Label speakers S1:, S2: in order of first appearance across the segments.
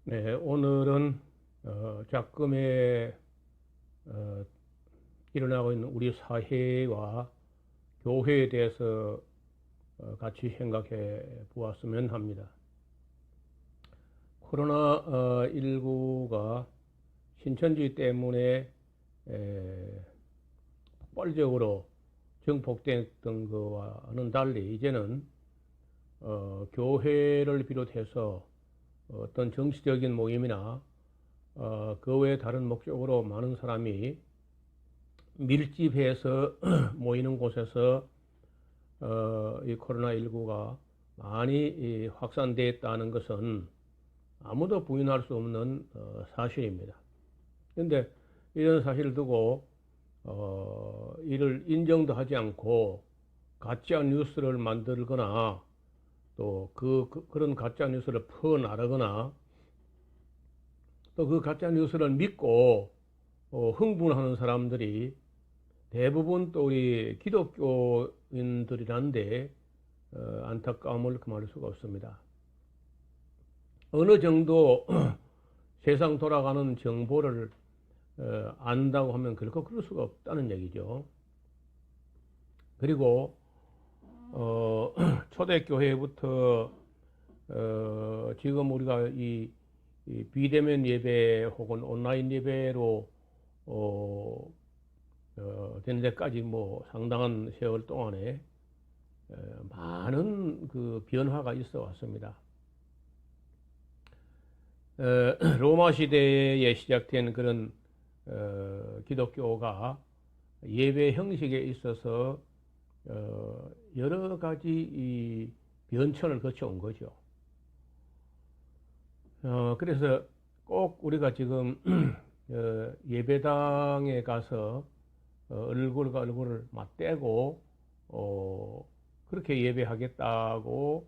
S1: 네, 오늘은 작금에 일어나고 있는 우리 사회와 교회에 대해서 같이 생각해 보았으면 합니다. 코로나19가 신천지 때문에 폭발적으로 증폭됐던 것과는 달리 이제는 교회를 비롯해서 어떤 정치적인 모임이나 그 외에 다른 목적으로 많은 사람이 밀집해서 모이는 곳에서 이 코로나19가 많이 확산됐다는 것은 아무도 부인할 수 없는 사실입니다. 그런데 이런 사실을 두고 이를 인정도 하지 않고 가짜 뉴스를 만들거나 또 그런 가짜 뉴스를 퍼나르거나 또 그 가짜 뉴스를 믿고 흥분하는 사람들이 대부분 또 우리 기독교인들이란데 안타까움을 금할 수가 없습니다. 어느 정도 세상 돌아가는 정보를 안다고 하면 결코 그럴 수가 없다는 얘기죠. 그리고 초대교회부터 지금 우리가 이 비대면 예배 혹은 온라인 예배로 되는 데까지 뭐 상당한 세월 동안에 많은 그 변화가 있어 왔습니다. 로마 시대에 시작된 그런 기독교가 예배 형식에 있어서 여러 가지 이 변천을 거쳐온 거죠. 그래서 꼭 우리가 지금 예배당에 가서 얼굴과 얼굴을 맞대고 그렇게 예배하겠다고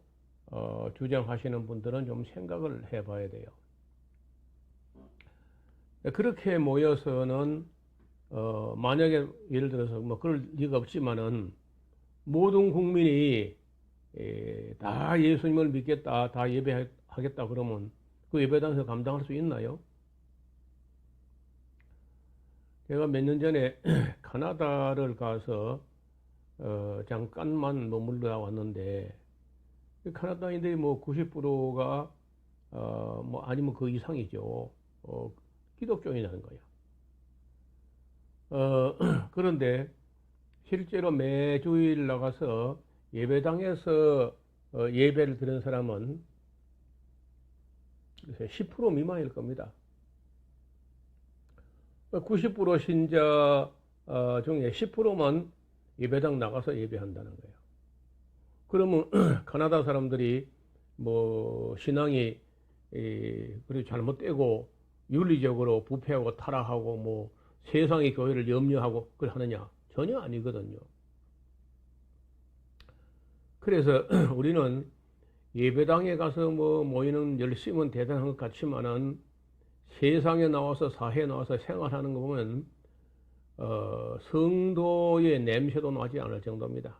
S1: 주장하시는 분들은 좀 생각을 해봐야 돼요. 그렇게 모여서는 만약에 예를 들어서 뭐 그럴 리가 없지만은 모든 국민이 다 예수님을 믿겠다, 다 예배하겠다 그러면 그 예배당에서 감당할 수 있나요? 제가 몇 년 전에 카나다를 가서 잠깐만 머물러 왔는데 카나다인들이 뭐 90%가 뭐 아니면 그 이상이죠. 기독교인이라는 거야. 그런데 실제로 매주일 나가서 예배당에서 예배를 드리는 사람은 10% 미만일 겁니다. 90% 신자 중에 10%만 예배당 나가서 예배한다는 거예요. 그러면 카나다 사람들이 뭐 신앙이 그리고 잘못되고 윤리적으로 부패하고 타락하고 뭐 세상의 교회를 염려하고 그걸 하느냐? 전혀 아니거든요. 그래서 우리는 예배당에 가서 뭐 모이는 열심은 대단한 것 같지만은 세상에 나와서 사회에 나와서 생활하는 거 보면 성도의 냄새도 나지 않을 정도입니다.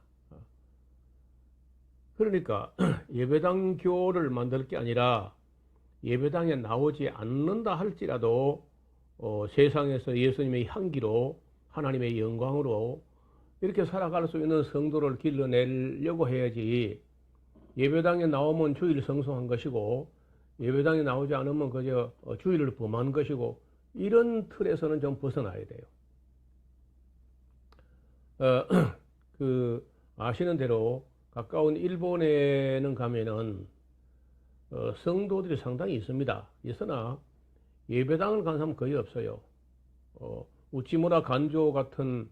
S1: 그러니까 예배당 교를 만들 게 아니라 예배당에 나오지 않는다 할지라도 세상에서 예수님의 향기로 하나님의 영광으로 이렇게 살아갈 수 있는 성도를 길러내려고 해야지 예배당에 나오면 주일 성성한 것이고 예배당에 나오지 않으면 그저 주일을 범한 것이고 이런 틀에서는 좀 벗어나야 돼요. 그 아시는 대로 가까운 일본에는 가면은 성도들이 상당히 있습니다. 있으나 예배당을 간 사람은 거의 없어요. 우치무라 간조 같은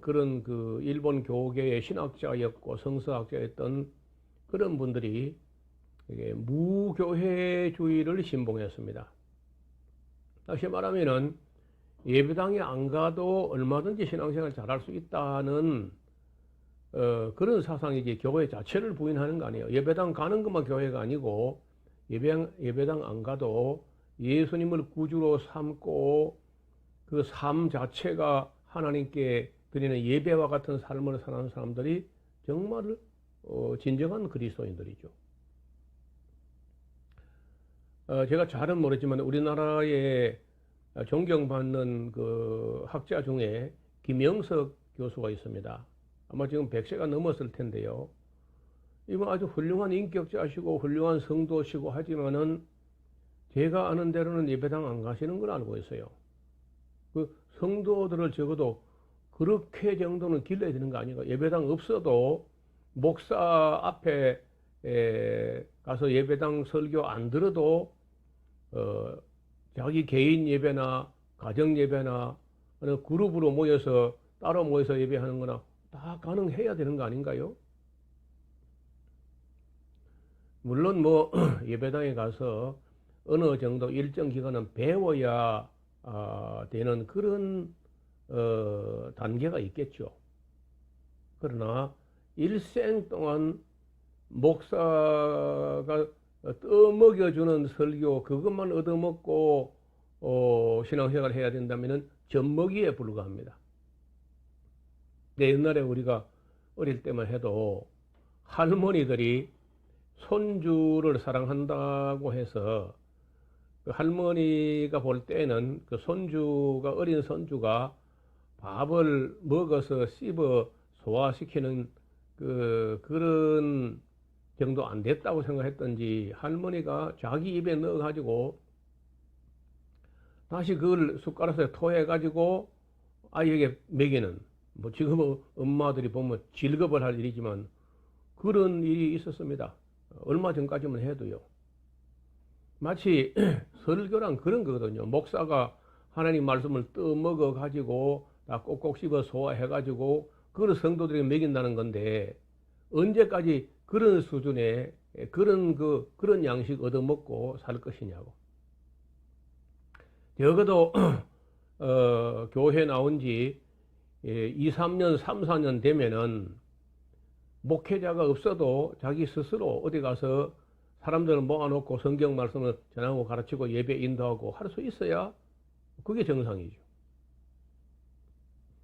S1: 그런 그 일본 교계의 신학자였고 성서학자였던 그런 분들이 무교회주의를 신봉했습니다. 다시 말하면은 예배당에 안 가도 얼마든지 신앙생활 잘할 수 있다는 그런 사상이지 교회 자체를 부인하는 거 아니에요. 예배당 가는 것만 교회가 아니고 예배당 안 가도 예수님을 구주로 삼고 그 삶 자체가 하나님께 드리는 예배와 같은 삶을 사는 사람들이 정말 진정한 그리스도인들이죠. 제가 잘은 모르지만 우리나라에 존경받는 그 학자 중에 김영석 교수가 있습니다. 아마 지금 100세가 넘었을 텐데요. 이분 아주 훌륭한 인격자시고 훌륭한 성도시고 하지만은 제가 아는 대로는 예배당 안 가시는 걸 알고 있어요. 그 성도들을 적어도 그렇게 정도는 길러야 되는 거 아닌가? 예배당 없어도 목사 앞에 가서 예배당 설교 안 들어도 자기 개인 예배나 가정 예배나 어느 그룹으로 모여서 따로 모여서 예배하는 거나 다 가능해야 되는 거 아닌가요? 물론 뭐 예배당에 가서 어느 정도 일정 기간은 배워야 되는 그런 단계가 있겠죠. 그러나 일생 동안 목사가 떠먹여주는 설교 그것만 얻어먹고 신앙생활을 해야 된다면 젖먹이에 불과합니다. 옛날에 우리가 어릴 때만 해도 할머니들이 손주를 사랑한다고 해서 그 할머니가 볼 때는 그 손주가 어린 손주가 밥을 먹어서 씹어 소화시키는 그런 정도 안 됐다고 생각했던지 할머니가 자기 입에 넣어 가지고 다시 그걸 숟가락에 토해 가지고 아이에게 먹이는, 뭐 지금 엄마들이 보면 질겁을 할 일이지만 그런 일이 있었습니다. 얼마 전까지만 해도요. 마치 설교란 그런 거거든요. 목사가 하나님 말씀을 떠먹어 가지고 다 꼭꼭 씹어 소화해 가지고 그걸 성도들에게 먹인다는 건데 언제까지 그런 수준의 그런 양식 얻어먹고 살 것이냐고. 적어도 교회 나온 지 2, 3년, 3, 4년 되면은 목회자가 없어도 자기 스스로 어디 가서 사람들을 모아놓고 성경 말씀을 전하고 가르치고 예배 인도하고 할 수 있어야 그게 정상이죠.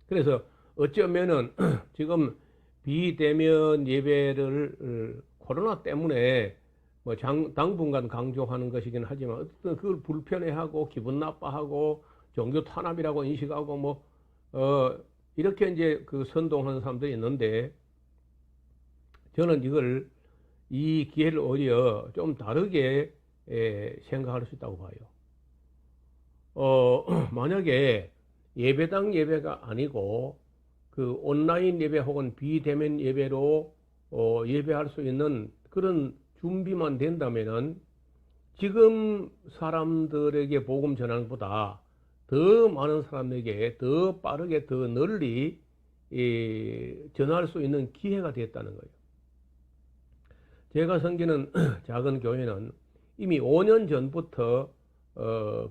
S1: 그래서 어쩌면은 지금 비대면 예배를 코로나 때문에 뭐 당분간 강조하는 것이긴 하지만 어쨌든 그걸 불편해하고 기분 나빠하고 종교 탄압이라고 인식하고 뭐 이렇게 이제 그 선동하는 사람들이 있는데 저는 이 기회를 오히려 좀 다르게 생각할 수 있다고 봐요. 만약에 예배당 예배가 아니고 그 온라인 예배 혹은 비대면 예배로 예배할 수 있는 그런 준비만 된다면은 지금 사람들에게 복음 전하는 것보다 더 많은 사람에게 더 빠르게 더 널리 전할 수 있는 기회가 됐다는 거예요. 제가 섬기는 작은 교회는 이미 5년 전부터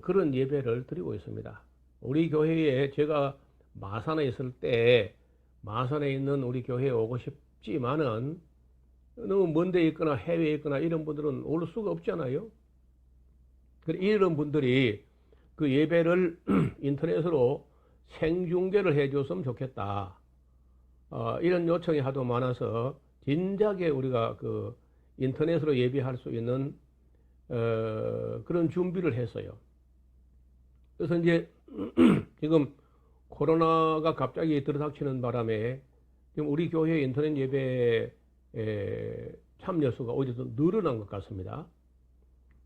S1: 그런 예배를 드리고 있습니다. 우리 교회에 제가 마산에 있을 때 마산에 있는 우리 교회에 오고 싶지만은 너무 먼 데 있거나 해외에 있거나 이런 분들은 올 수가 없잖아요. 이런 분들이 그 예배를 인터넷으로 생중계를 해줬으면 좋겠다. 이런 요청이 하도 많아서 진작에 우리가 그 인터넷으로 예배할 수 있는 그런 준비를 했어요. 그래서 이제 지금 코로나가 갑자기 들어닥치는 바람에 지금 우리 교회 인터넷 예배 참여 수가 오히려 더 늘어난 것 같습니다.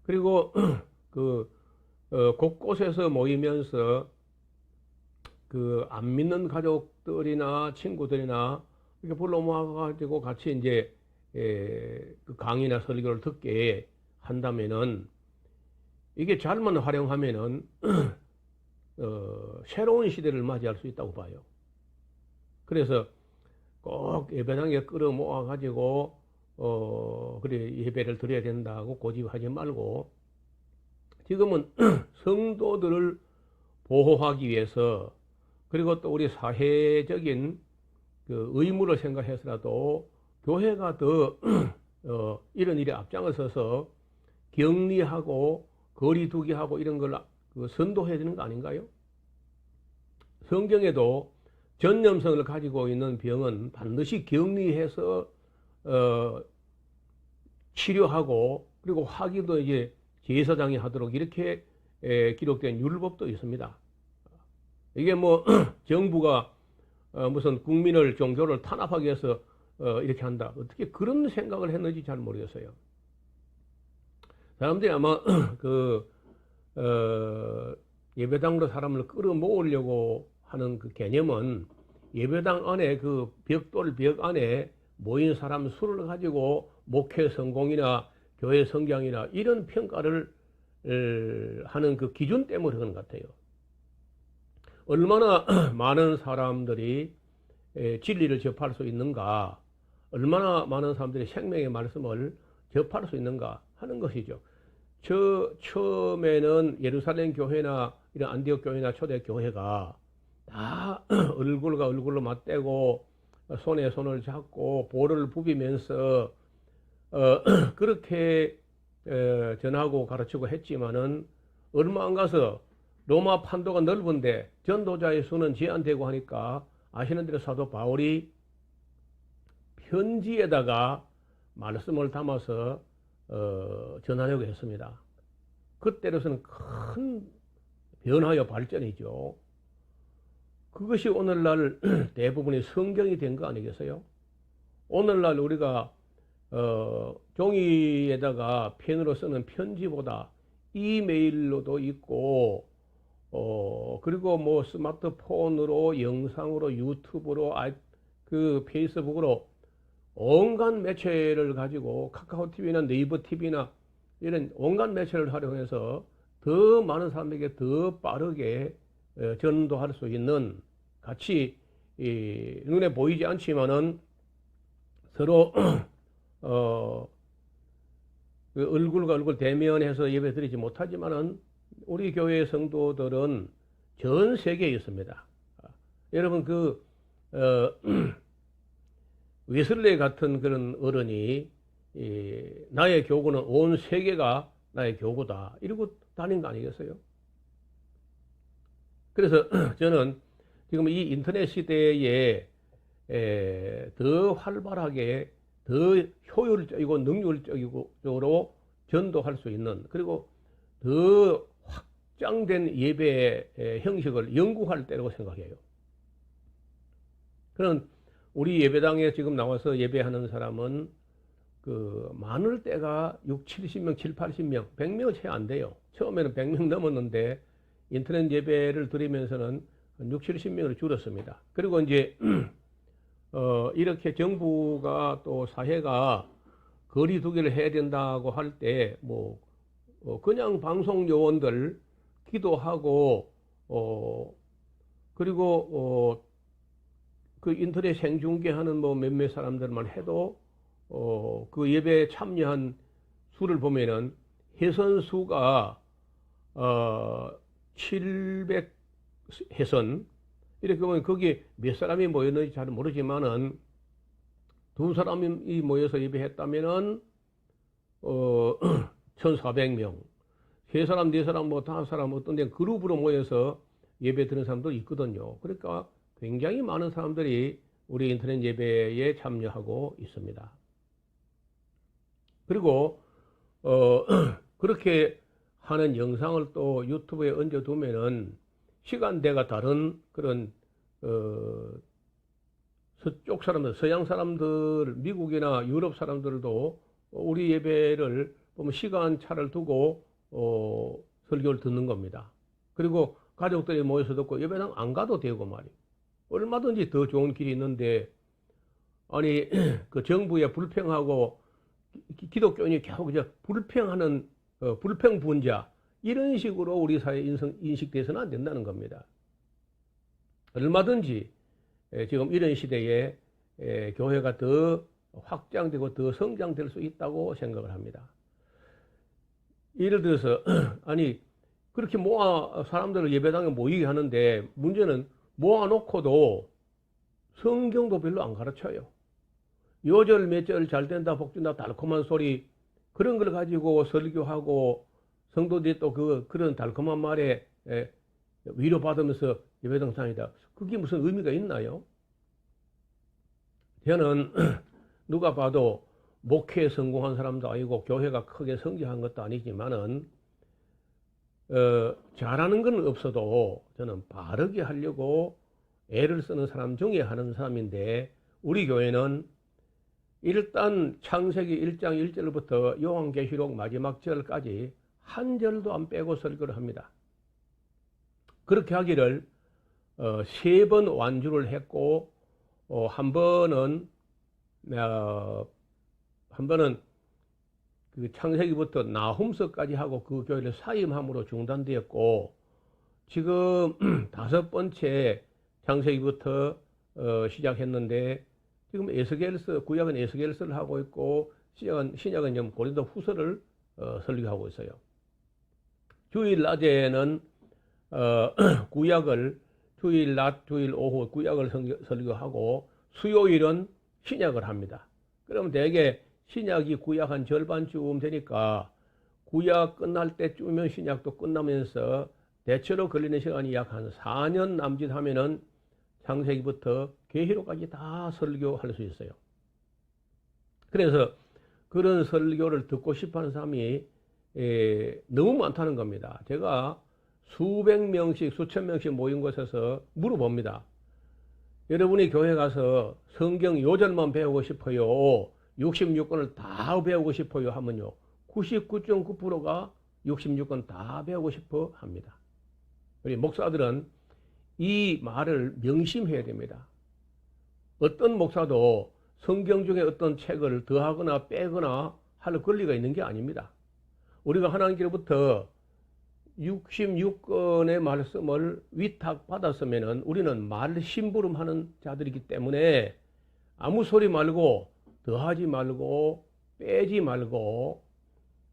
S1: 그리고 곳곳에서 모이면서 그 안 믿는 가족들이나 친구들이나 이렇게 불러 모아가지고 같이 이제 그 강의나 설교를 듣게 한다면은 이게 잘만 활용하면은 새로운 시대를 맞이할 수 있다고 봐요. 그래서 꼭 예배당에 끌어 모아 가지고 그래 예배를 드려야 된다고 고집하지 말고 지금은 성도들을 보호하기 위해서 그리고 또 우리 사회적인 그 의무를 생각해서라도 교회가 더 이런 일에 앞장을 서서 격리하고 거리두기하고 이런 걸 선도해야 되는 거 아닌가요? 성경에도 전염성을 가지고 있는 병은 반드시 격리해서 치료하고 그리고 화기도 이제 제사장이 하도록 이렇게 기록된 율법도 있습니다. 이게 뭐 정부가 무슨 국민을 종교를 탄압하기 위해서 이렇게 한다. 어떻게 그런 생각을 했는지 잘 모르겠어요. 사람들이 아마 예배당으로 사람을 끌어모으려고 하는 그 개념은 예배당 안에 그 벽돌 벽 안에 모인 사람 수를 가지고 목회 성공이나 교회 성장이나 이런 평가를 하는 그 기준 때문에 그런 것 같아요. 얼마나 많은 사람들이 진리를 접할 수 있는가, 얼마나 많은 사람들이 생명의 말씀을 접할 수 있는가 하는 것이죠. 처음에는 예루살렘 교회나 이런 안디옥 교회나 초대 교회가 다 얼굴과 얼굴로 맞대고 손에 손을 잡고 볼을 부비면서 그렇게 전하고 가르치고 했지만은 얼마 안 가서 로마 판도가 넓은데 전도자의 수는 제한되고 하니까 아시는 대로 사도 바울이 편지에다가 말씀을 담아서 전하려고 했습니다. 그때로서는 큰 변화와 발전이죠. 그것이 오늘날 대부분의 성경이 된 거 아니겠어요? 오늘날 우리가 종이에다가 펜으로 쓰는 편지보다 이메일로도 있고 그리고 뭐 스마트폰으로 영상으로 유튜브로 그 페이스북으로 온갖 매체를 가지고 카카오 TV나 네이버 TV나 이런 온갖 매체를 활용해서 더 많은 사람에게 더 빠르게 전도할 수 있는 같이 눈에 보이지 않지만은 서로 그 얼굴과 얼굴 대면해서 예배 드리지 못하지만은 우리 교회 성도들은 전 세계에 있습니다. 여러분 웨슬레 같은 그런 어른이 나의 교구는 온 세계가 나의 교구다 이러고 다닌 거 아니겠어요? 그래서 저는 지금 이 인터넷 시대에 더 활발하게 더 효율적이고 능률적으로 전도할 수 있는 그리고 더 확장된 예배 형식을 연구할 때라고 생각해요. 그런 우리 예배당에 지금 나와서 예배하는 사람은 많을 때가 6, 70명, 7, 80명, 100명 채 안 돼요. 처음에는 100명 넘었는데 인터넷 예배를 드리면서는 6, 70명으로 줄었습니다. 그리고 이제 이렇게 정부가 또 사회가 거리 두기를 해야 된다고 할 때 뭐 그냥 방송 요원들 기도하고 그리고 그 인터넷 생중계하는 뭐 몇몇 사람들만 해도 그 예배에 참여한 수를 보면은 회선 수가 700 회선 이렇게 보면 거기에 몇 사람이 모였는지 잘 모르지만은 두 사람이 모여서 예배했다면은 1400명 세 사람 네 사람 뭐 다섯 사람 어떤 데 그룹으로 모여서 예배 드리는 사람도 있거든요. 그러니까 굉장히 많은 사람들이 우리 인터넷 예배에 참여하고 있습니다. 그리고 그렇게 하는 영상을 또 유튜브에 얹어두면은 시간대가 다른 그런 서쪽 사람들, 서양 사람들, 미국이나 유럽 사람들도 우리 예배를 보면 시간차를 두고 설교를 듣는 겁니다. 그리고 가족들이 모여서 듣고 예배당 안 가도 되고 말이에요. 얼마든지 더 좋은 길이 있는데 아니 그 정부에 불평하고 기독교인이 계속 불평하는 불평분자 이런 식으로 우리 사회에 인식돼서는 안 된다는 겁니다. 얼마든지 지금 이런 시대에 교회가 더 확장되고 더 성장될 수 있다고 생각을 합니다. 예를 들어서 아니 그렇게 사람들을 예배당에 모이게 하는데 문제는 모아놓고도 성경도 별로 안 가르쳐요. 요절 몇 절 잘 된다 복준다 달콤한 소리 그런 걸 가지고 설교하고 성도들이 또 그런 달콤한 말에 위로받으면서 예배당 다니다. 그게 무슨 의미가 있나요? 저는 누가 봐도 목회에 성공한 사람도 아니고 교회가 크게 성장한 것도 아니지만은 잘하는 건 없어도 저는 바르게 하려고 애를 쓰는 사람 중에 하는 사람인데, 우리 교회는 일단 창세기 1장 1절부터 요한계시록 마지막 절까지 한 절도 안 빼고 설교를 합니다. 그렇게 하기를 3번 완주를 했고, 한 번은 그 창세기부터 나훔서까지 하고 그 교회를 사임함으로 중단되었고, 지금 5번째 창세기부터 시작했는데, 지금 에스겔서, 구약은 에스겔서를 하고 있고, 신약은 지금 고린도 후서를 설교하고 있어요. 주일 낮에는 구약을, 주일 낮, 주일 오후 구약을 설교하고, 수요일은 신약을 합니다. 그러면 대개 신약이 구약 한 절반쯤 되니까 구약 끝날 때쯤이면 신약도 끝나면서 대체로 걸리는 시간이 약 한 4년 남짓 하면은 창세기부터 계시록까지 다 설교할 수 있어요. 그래서 그런 설교를 듣고 싶어 하는 사람이 너무 많다는 겁니다. 제가 수백 명씩, 수천 명씩 모인 곳에서 물어봅니다. 여러분이 교회 가서 성경 요절만 배우고 싶어요? 66권을 다 배우고 싶어요? 하면요, 99.9%가 66권 다 배우고 싶어 합니다. 우리 목사들은 이 말을 명심해야 됩니다. 어떤 목사도 성경 중에 어떤 책을 더하거나 빼거나 할 권리가 있는 게 아닙니다. 우리가 하나님께로부터 66권의 말씀을 위탁받았으면 우리는 말 심부름하는 자들이기 때문에 아무 소리 말고, 더하지 말고, 빼지 말고,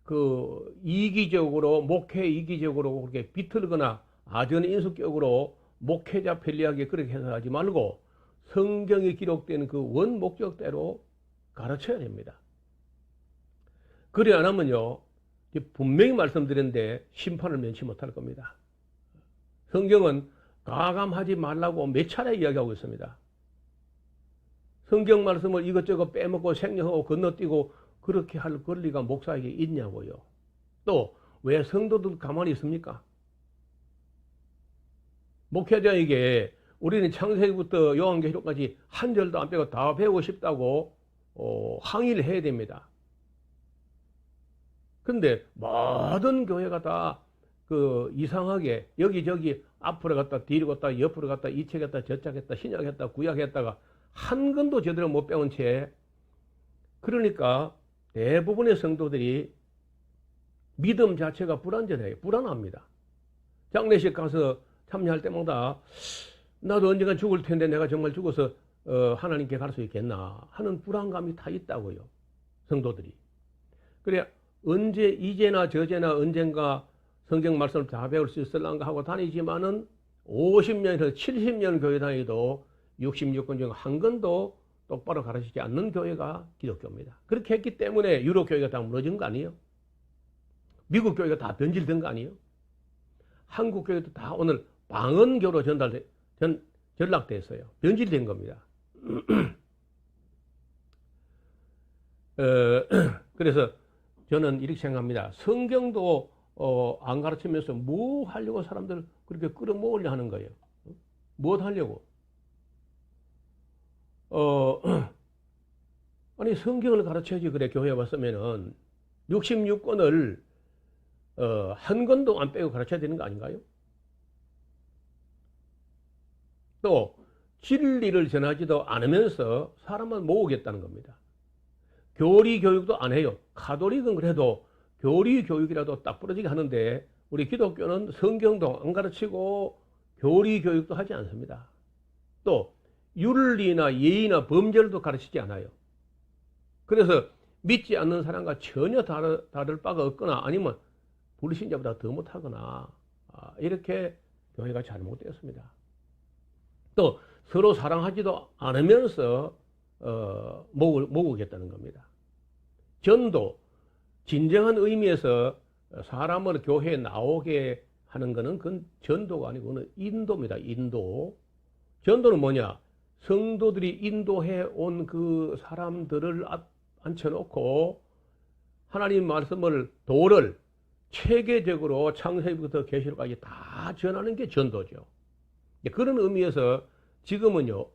S1: 그 이기적으로, 목회 이기적으로 그렇게 비틀거나 아전인수격으로 목회자 편리하게 그렇게 해서 하지 말고, 성경에 기록된 그 원 목적대로 가르쳐야 됩니다. 그래 안 하면요, 분명히 말씀드렸는데 심판을 면치 못할 겁니다. 성경은 가감하지 말라고 몇 차례 이야기하고 있습니다. 성경 말씀을 이것저것 빼먹고 생략하고 건너뛰고 그렇게 할 권리가 목사에게 있냐고요. 또 왜 성도들 가만히 있습니까? 목회자에게 우리는 창세기부터 요한계시록까지 한 절도 안 빼고 다 배우고 싶다고 항의를 해야 됩니다. 근데 모든 교회가 다 그 이상하게 여기저기 앞으로 갔다 뒤로 갔다 옆으로 갔다 이 책 했다 저 책 했다 신약 했다 구약 했다가 한 권도 제대로 못 배운 채, 그러니까 대부분의 성도들이 믿음 자체가 불안전해요. 불안합니다. 장례식 가서 참여할 때마다 나도 언젠간 죽을 텐데 내가 정말 죽어서 하나님께 갈 수 있겠나 하는 불안감이 다 있다고요. 성도들이. 그래 언제 이제나 저제나 언젠가 성경 말씀을 다 배울 수 있을란가 하고 다니지만은 50년에서 70년 교회 다니도 66권 중 한 권도 똑바로 가르치지 않는 교회가 기독교입니다. 그렇게 했기 때문에 유럽 교회가 다 무너진 거 아니에요? 미국 교회가 다 변질된 거 아니에요? 한국 교회도 다 오늘 방언교로 전락됐어요. 변질된 겁니다. 그래서 저는 이렇게 생각합니다. 성경도 안 가르치면서 뭐 하려고 사람들 그렇게 끌어모으려 하는 거예요. 뭐 하려고? 아니 성경을 가르쳐야지. 그래 교회에 왔으면은 66권을 한 권도 안 빼고 가르쳐야 되는 거 아닌가요? 또 진리를 전하지도 않으면서 사람을 모으겠다는 겁니다. 교리 교육도 안 해요. 가톨릭은 그래도 교리 교육이라도 딱 부러지게 하는데 우리 기독교는 성경도 안 가르치고 교리 교육도 하지 않습니다. 또 윤리나 예의나 범절도 가르치지 않아요. 그래서 믿지 않는 사람과 전혀 다를 바가 없거나 아니면 불신자보다 더 못하거나 이렇게 교회가 잘못되었습니다. 또 서로 사랑하지도 않으면서 모으겠다는 겁니다. 전도, 진정한 의미에서 사람을 교회에 나오게 하는 것은 그건 전도가 아니고 그건 인도입니다. 인도. 전도는 뭐냐? 성도들이 인도해 온 그 사람들을 앉혀놓고 하나님 말씀을 도를 체계적으로 창세기부터 계시록까지 다 전하는 게 전도죠. 그런 의미에서 지금은요,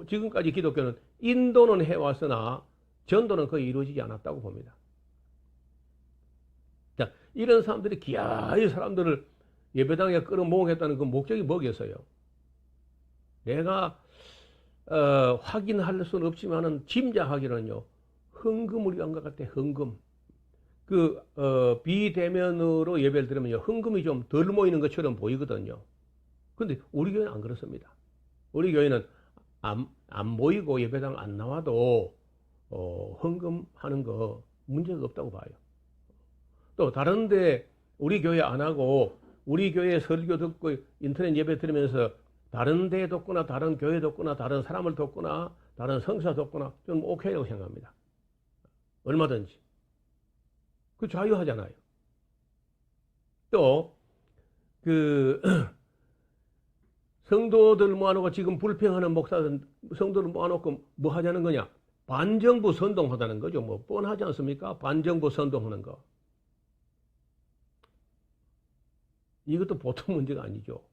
S1: 지금까지 기독교는 인도는 해왔으나 전도는 거의 이루어지지 않았다고 봅니다. 자, 이런 사람들이 기아이 사람들을 예배당에 끌어모으겠다는 그 목적이 뭐겠어요? 내가 확인할 수는 없지만은 짐작하기로는요, 헌금을 위한 것 같아. 헌금. 비대면으로 예배를 드리면요, 헌금이 좀 덜 모이는 것처럼 보이거든요. 근데 우리 교회는 안 그렇습니다. 우리 교회는 안 모이고 예배당 안 나와도 헌금하는 거 문제가 없다고 봐요. 또 다른데 우리 교회 안 하고 우리 교회 설교 듣고 인터넷 예배 들으면서 다른 데 돕거나 다른 교회 돕거나 다른 사람을 돕거나 다른 성사 돕거나 좀 오케이라고 생각합니다. 얼마든지. 그 자유하잖아요. 또 성도들 모아놓고 지금 불평하는 목사들 성도들 모아놓고 뭐 하자는 거냐? 반정부 선동하다는 거죠. 뭐 뻔하지 않습니까? 반정부 선동하는 거. 이것도 보통 문제가 아니죠.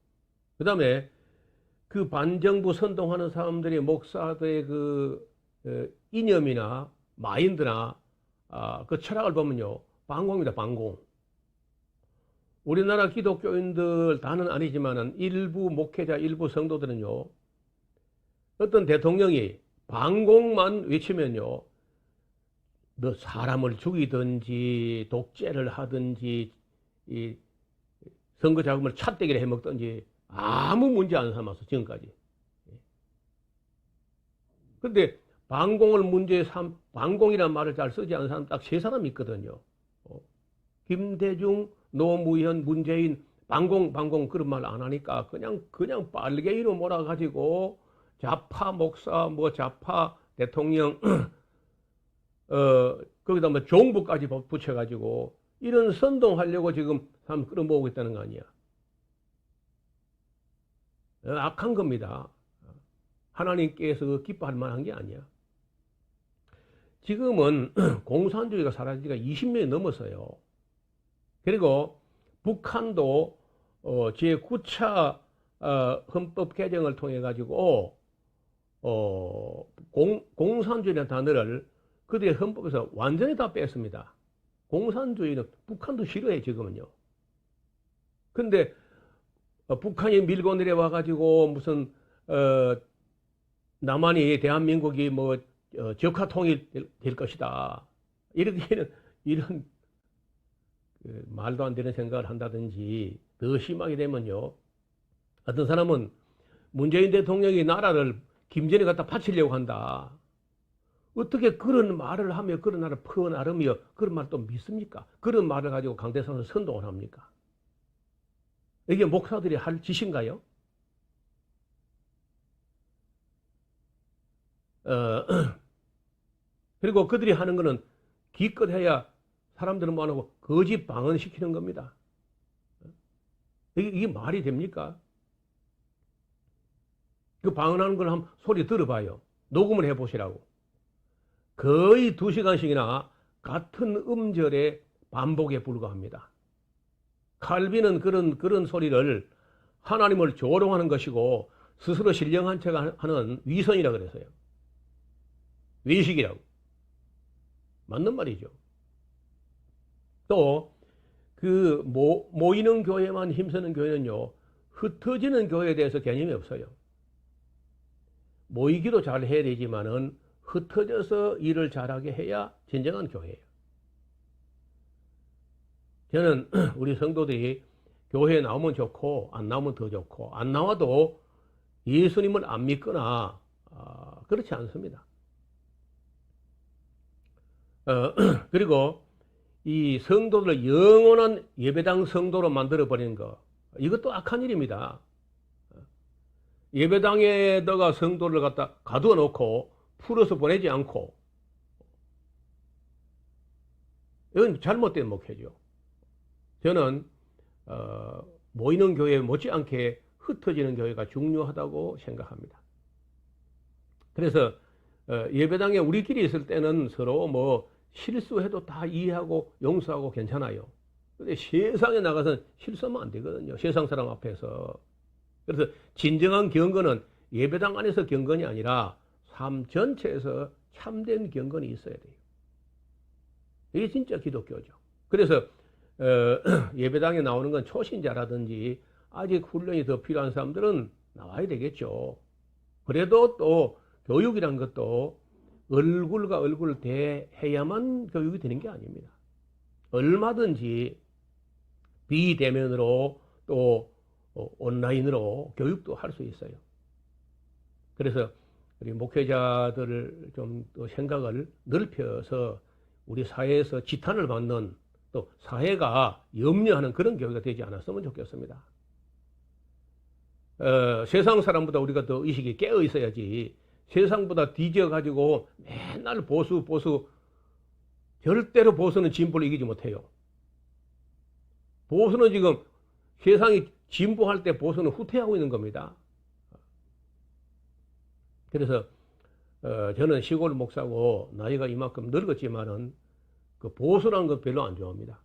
S1: 그 다음에 그 반정부 선동하는 사람들이 목사들의 이념이나 마인드나 그 철학을 보면요, 반공입니다. 반공. 우리나라 기독교인들 다는 아니지만은 일부 목회자, 일부 성도들은요, 어떤 대통령이 반공만 외치면요, 너 사람을 죽이든지 독재를 하든지 이 선거 자금을 찻대기를 해먹든지 아무 문제 안 삼아서 지금까지. 근데 반공이라는 말을 잘 쓰지 않는 사람 딱 세 사람이 있거든요. 김대중, 노무현, 문재인, 반공 그런 말 안 하니까 그냥 빨갱이로 몰아가지고 좌파 목사, 뭐 좌파 대통령, 거기다 뭐 종부까지 붙여가지고 이런 선동하려고 지금 사람 끌어모으고 있다는 거 아니야. 악한 겁니다. 하나님께서 기뻐할 만한 게 아니야. 지금은 공산주의가 사라진 지가 20년이 넘었어요. 그리고 북한도 제9차 헌법 개정을 통해 가지고 공산주의라는 단어를 그들의 헌법에서 완전히 다 뺐습니다. 공산주의는 북한도 싫어해 지금은요. 근데 북한이 밀고 내려와 가지고 무슨 남한이 대한민국이 뭐 적화 통일될 것이다. 이런 말도 안 되는 생각을 한다든지 더 심하게 되면요. 어떤 사람은 문재인 대통령이 나라를 김정일에 갖다 바치려고 한다. 어떻게 그런 말을 하며 그런 나라를 퍼나르며 그런 말 또 믿습니까? 그런 말을 가지고 강대상을 선동을 합니까? 이게 목사들이 할 짓인가요? 그리고 그들이 하는 거는 기껏해야 사람들은 뭐하고 거짓 방언시키는 겁니다. 이게 말이 됩니까? 그 방언하는 걸 한번 소리 들어봐요. 녹음을 해보시라고. 거의 2시간씩이나 같은 음절의 반복에 불과합니다. 칼빈은 그런 소리를 하나님을 조롱하는 것이고 스스로 신령한 척 하는 위선이라고 그랬어요. 외식이라고. 맞는 말이죠. 또 모이는 교회만 힘쓰는 교회는요, 흩어지는 교회에 대해서 개념이 없어요. 모이기도 잘 해야 되지만은 흩어져서 일을 잘하게 해야 진정한 교회예요. 저는 우리 성도들이 교회에 나오면 좋고 안 나오면 더 좋고, 안 나와도 예수님을 안 믿거나 그렇지 않습니다. 그리고 이 성도들을 영원한 예배당 성도로 만들어버리는 거, 이것도 악한 일입니다. 예배당에다가 성도를 갖다 가두어 놓고 풀어서 보내지 않고, 이건 잘못된 목회죠. 저는 모이는 교회 못지않게 흩어지는 교회가 중요하다고 생각합니다. 그래서 예배당에 우리끼리 있을 때는 서로 뭐 실수해도 다 이해하고 용서하고 괜찮아요. 근데 세상에 나가서는 실수하면 안 되거든요. 세상 사람 앞에서. 그래서 진정한 경건은 예배당 안에서 경건이 아니라 삶 전체에서 참된 경건이 있어야 돼요. 이게 진짜 기독교죠. 그래서 예배당에 나오는 건 초신자라든지 아직 훈련이 더 필요한 사람들은 나와야 되겠죠. 그래도 또 교육이란 것도 얼굴과 얼굴을 대해야만 교육이 되는 게 아닙니다. 얼마든지 비대면으로 또 온라인으로 교육도 할 수 있어요. 그래서 우리 목회자들을 좀 더 생각을 넓혀서 우리 사회에서 지탄을 받는 또 사회가 염려하는 그런 교회가 되지 않았으면 좋겠습니다. 세상 사람보다 우리가 더 의식이 깨어 있어야지 세상보다 뒤져가지고 맨날 보수 절대로 보수는 진보를 이기지 못해요. 보수는 지금 세상이 진보할 때 보수는 후퇴하고 있는 겁니다. 그래서 저는 시골 목사고 나이가 이만큼 늙었지만은 그 보수라는 것 별로 안 좋아합니다.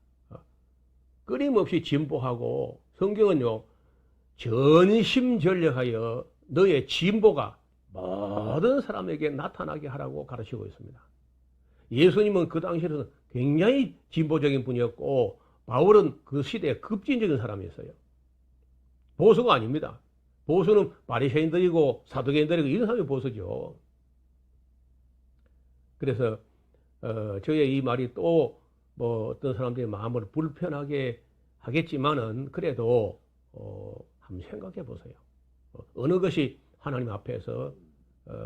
S1: 끊임없이 진보하고 성경은요 전심전력하여 너의 진보가 모든 사람에게 나타나게 하라고 가르치고 있습니다. 예수님은 그 당시에는 굉장히 진보적인 분이었고 바울은 그 시대에 급진적인 사람이었어요. 보수가 아닙니다. 보수는 바리새인들이고 사두개인들이고 이런 사람이 보수죠. 그래서 저의 이 말이 또 뭐 어떤 사람들의 마음을 불편하게 하겠지만은 그래도 한번 생각해 보세요. 어느 것이 하나님 앞에서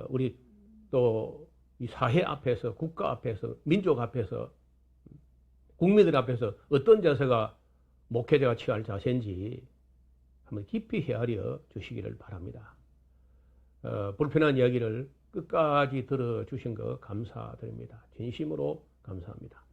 S1: 우리 또 이 사회 앞에서 국가 앞에서 민족 앞에서 국민들 앞에서 어떤 자세가 목회자가 취할 자세인지 한번 깊이 헤아려 주시기를 바랍니다. 불편한 이야기를 끝까지 들어주신 것 감사드립니다. 진심으로 감사합니다.